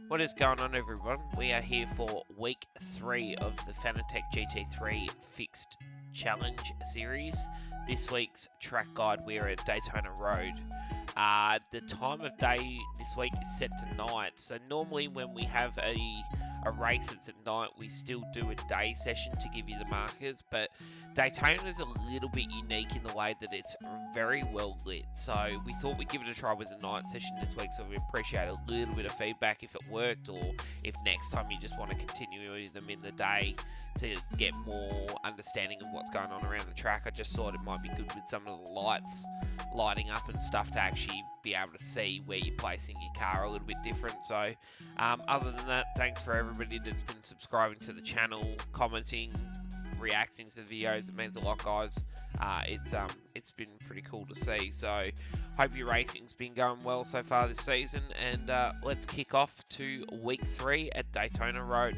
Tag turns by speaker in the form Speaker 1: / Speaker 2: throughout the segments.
Speaker 1: What is going on, everyone? We are here for week 3 of the Fanatec GT3 Fixed Challenge series. This week's track guide, we are at Daytona Road. The time of day this week is set to night, so normally when we have a race that's at night, we still do a day session to give you the markers, but Daytona is a little bit unique in the way that it's very well lit, so we thought we'd give it a try with the night session this week, so we appreciate a little bit of feedback if it worked, or if next time you just want to continue them in the day to get more understanding of what's going on around the track. I just thought it might be good with some of the lights lighting up and stuff to actually be able to see where you're placing your car a little bit different. So other than that, thanks for everybody that's been subscribing to the channel, commenting, reacting to the videos. It means a lot, guys. It's been pretty cool to see. So hope your racing's been going well so far this season, and let's kick off to week 3 at Daytona Road.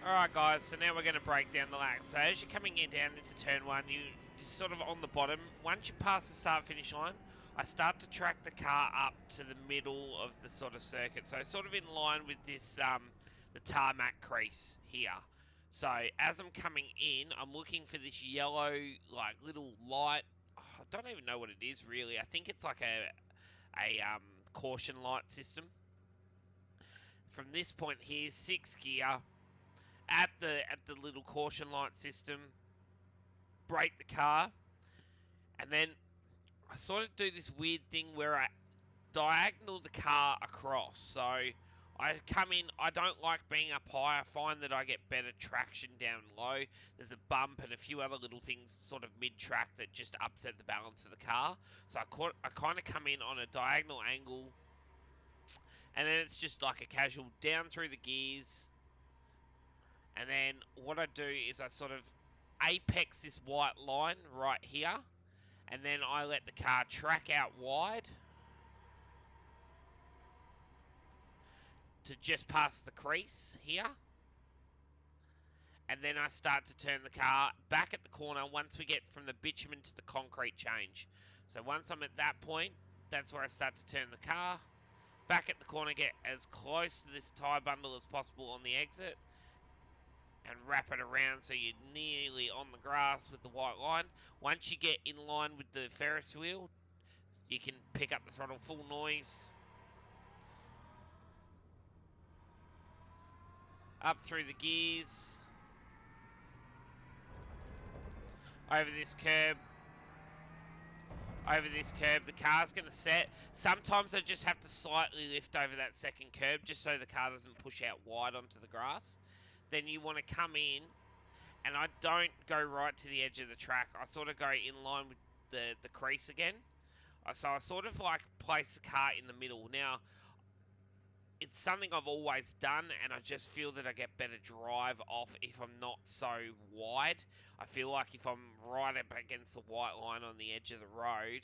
Speaker 1: Alright guys, so now we're going to break down the laps. So as you're coming in down into turn 1, you're sort of on the bottom. Once you pass the start finish line, I start to track the car up to the middle of the sort of circuit. So sort of in line with this, the tarmac crease here. So as I'm coming in, I'm looking for this yellow, like little light. Oh, I don't even know what it is really. I think it's like a caution light system. From this point here, 6th gear. At the little caution light system, brake the car, and then I sort of do this weird thing where I diagonal the car across. So I come in, I don't like being up high, I find that I get better traction down low. There's a bump and a few other little things sort of mid-track that just upset the balance of the car. So I kind of come in on a diagonal angle, and then it's just like a casual down through the gears. And then what I do is I sort of apex this white line right here, and then I let the car track out wide to just past the crease here. And then I start to turn the car back at the corner once we get from the bitumen to the concrete change. So once I'm at that point, that's where I start to turn the car back at the corner, get as close to this tyre bundle as possible on the exit, and wrap it around so you're nearly on the grass with the white line. Once you get in line with the Ferris wheel, you can pick up the throttle full noise, up through the gears, over this curb, over this curb. The car's going to set. Sometimes I just have to slightly lift over that second curb just so the car doesn't push out wide onto the grass. Then you want to come in, and I don't go right to the edge of the track. I sort of go in line with the crease again. So I sort of like place the car in the middle. Now, it's something I've always done, and I just feel that I get better drive off if I'm not so wide. I feel like if I'm right up against the white line on the edge of the road,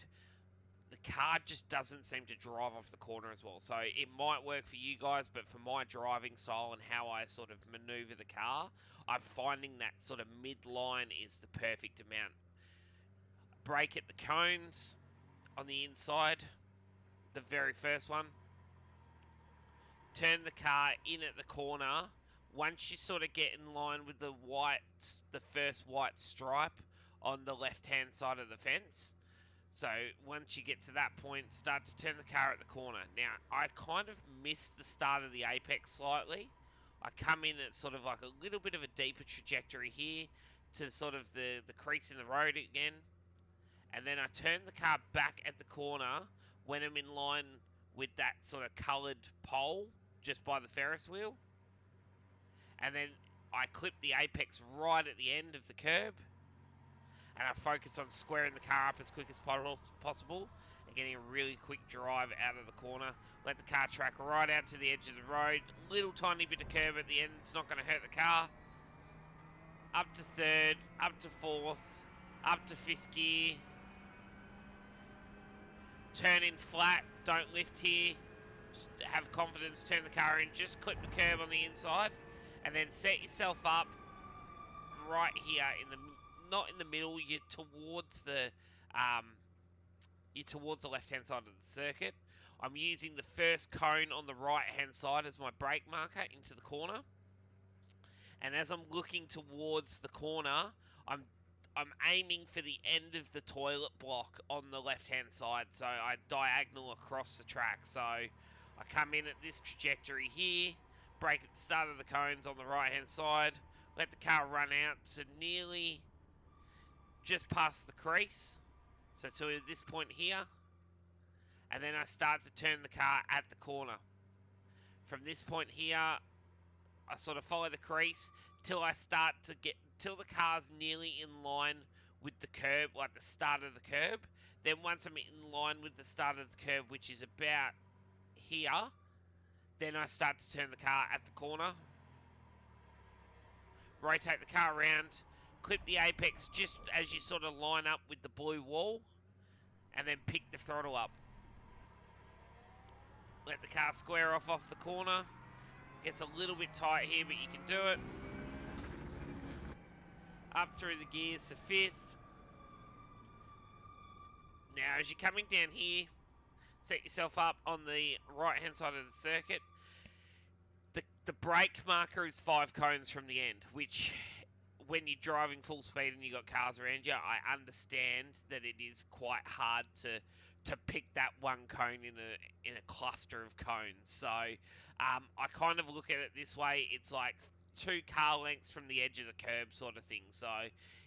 Speaker 1: the car just doesn't seem to drive off the corner as well. So it might work for you guys, but for my driving style and how I sort of maneuver the car, I'm finding that sort of midline is the perfect amount. Brake at the cones on the inside, the very first one. Turn the car in at the corner. Once you sort of get in line with the first white stripe on the left-hand side of the fence. So once you get to that point, start to turn the car at the corner. Now, I kind of missed the start of the apex slightly. I come in at sort of like a little bit of a deeper trajectory here to sort of the crease in the road again. And then I turn the car back at the corner when I'm in line with that sort of coloured pole just by the Ferris wheel. And then I clip the apex right at the end of the curb. And I focus on squaring the car up as quick as possible and getting a really quick drive out of the corner. Let the car track right out to the edge of the road. Little tiny bit of curb at the end. It's not going to hurt the car. Up to third, up to fourth, up to fifth gear. Turn in flat. Don't lift here. Just have confidence. Turn the car in. Just clip the curb on the inside. And then set yourself up right here not in the middle. You're towards the left-hand side of the circuit. I'm using the first cone on the right-hand side as my brake marker into the corner. And as I'm looking towards the corner, I'm aiming for the end of the toilet block on the left-hand side. So I diagonal across the track. So I come in at this trajectory here, brake at the start of the cones on the right-hand side, let the car run out to nearly just past the crease. So to this point here. And then I start to turn the car at the corner. From this point here, I sort of follow the crease till the car's nearly in line with the curb, like the start of the curb. Then once I'm in line with the start of the curb, which is about here, then I start to turn the car at the corner. Rotate the car around, clip the apex just as you sort of line up with the blue wall, and then pick the throttle up. Let the car square off the corner. Gets a little bit tight here, but you can do it. Up through the gears to fifth. Now, as you're coming down here, set yourself up on the right-hand side of the circuit. The brake marker is 5 cones from the end, which, when you're driving full speed and you've got cars around you, I understand that it is quite hard to pick that one cone in a cluster of cones. So I kind of look at it this way. It's like 2 car lengths from the edge of the curb sort of thing. So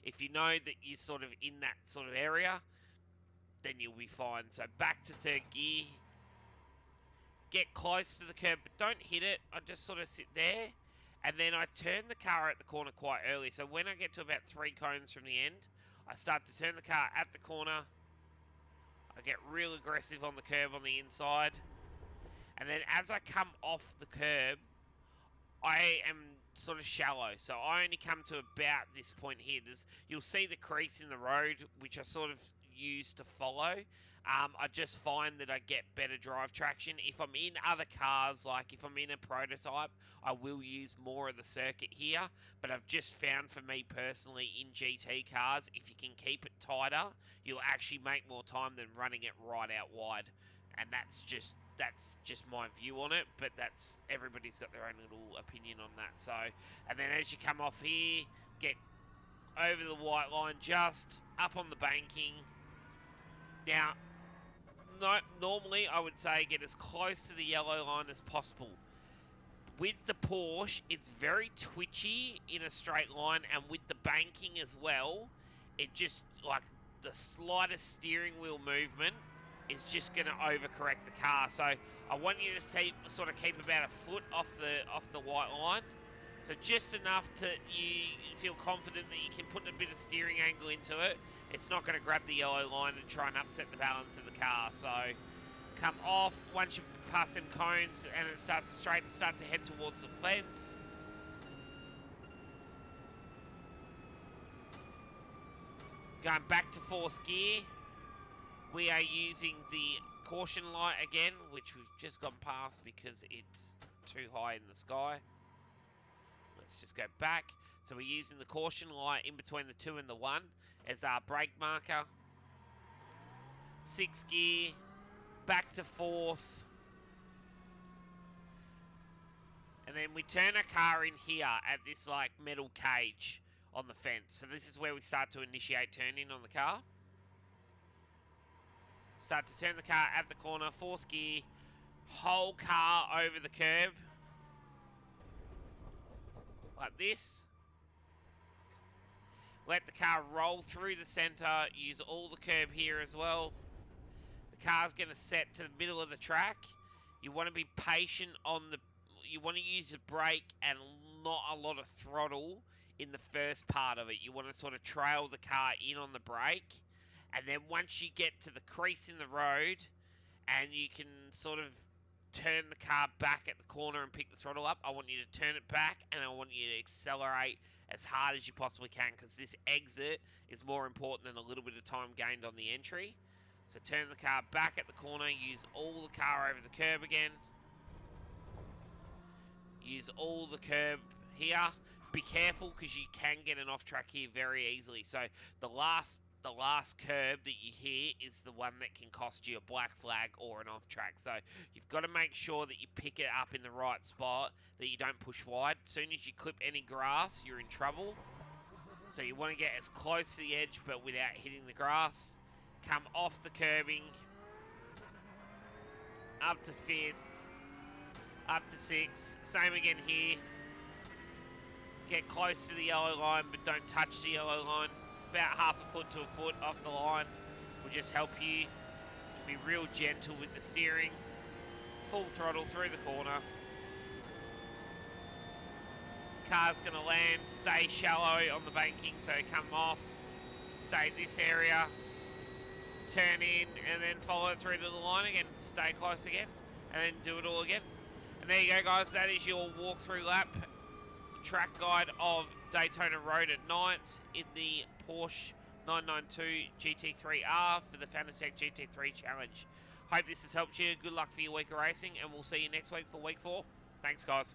Speaker 1: if you know that you're sort of in that sort of area, then you'll be fine. So back to third gear. Get close to the curb, but don't hit it. I just sort of sit there. And then I turn the car at the corner quite early. So when I get to about 3 cones from the end, I start to turn the car at the corner. I get real aggressive on the curb on the inside. And then as I come off the curb, I am sort of shallow. So I only come to about this point here. You'll see the crease in the road, which I sort of use to follow. I just find that I get better drive traction. If I'm in other cars, like if I'm in a prototype, I will use more of the circuit here. But I've just found for me personally in GT cars, if you can keep it tighter, you'll actually make more time than running it right out wide. And that's just my view on it, but everybody's got their own little opinion on that. So, and then as you come off here, get over the white line, just up on the banking. Now, normally I would say get as close to the yellow line as possible. With the Porsche, it's very twitchy in a straight line, and with the banking as well, it just, like, the slightest steering wheel movement is just going to overcorrect the car. So I want you to sort of keep about a foot off the white line. So just enough to you feel confident that you can put a bit of steering angle into it. It's not going to grab the yellow line and try and upset the balance of the car. So come off once you pass them cones and it starts to straighten, start to head towards the fence. Going back to fourth gear. We are using the caution light again, which we've just gone past because it's too high in the sky. Let's just go back. So we're using the caution light in between the 2 and the 1 as our brake marker. 6th gear, back to 4th. And then we turn our car in here at this like metal cage on the fence. So this is where we start to initiate turning on the car. Start to turn the car at the corner, 4th gear, whole car over the curb. Like this. Let the car roll through the center, use all the curb here as well. The car's going to set to the middle of the track. You want to be patient on you want to use the brake and not a lot of throttle in the first part of it. You want to sort of trail the car in on the brake. And then once you get to the crease in the road and you can sort of turn the car back at the corner and pick the throttle up, I want you to turn it back and I want you to accelerate as hard as you possibly can, because this exit is more important than a little bit of time gained on the entry. So turn the car back at the corner, use all the car over the curb again. Use all the curb here. Be careful because you can get an off track here very easily. So the last curb that you hear is the one that can cost you a black flag or an off track. So you've got to make sure that you pick it up in the right spot, that you don't push wide. As soon as you clip any grass, you're in trouble. So you want to get as close to the edge but without hitting the grass. Come off the curbing. Up to 5th. Up to 6th. Same again here. Get close to the yellow line but don't touch the yellow line. About half a foot to a foot off the line will just help you. Be real gentle with the steering. Full throttle through the corner. Car's going to land. Stay shallow on the banking, so come off. Stay this area. Turn in and then follow it through to the line again. Stay close again and then do it all again. And there you go, guys. That is your walkthrough lap track guide of Daytona Road at night in the Porsche 992 GT3R for the Fanatec GT3 Challenge. Hope this has helped you. Good luck for your week of racing, and we'll see you next week for week 4. Thanks, guys.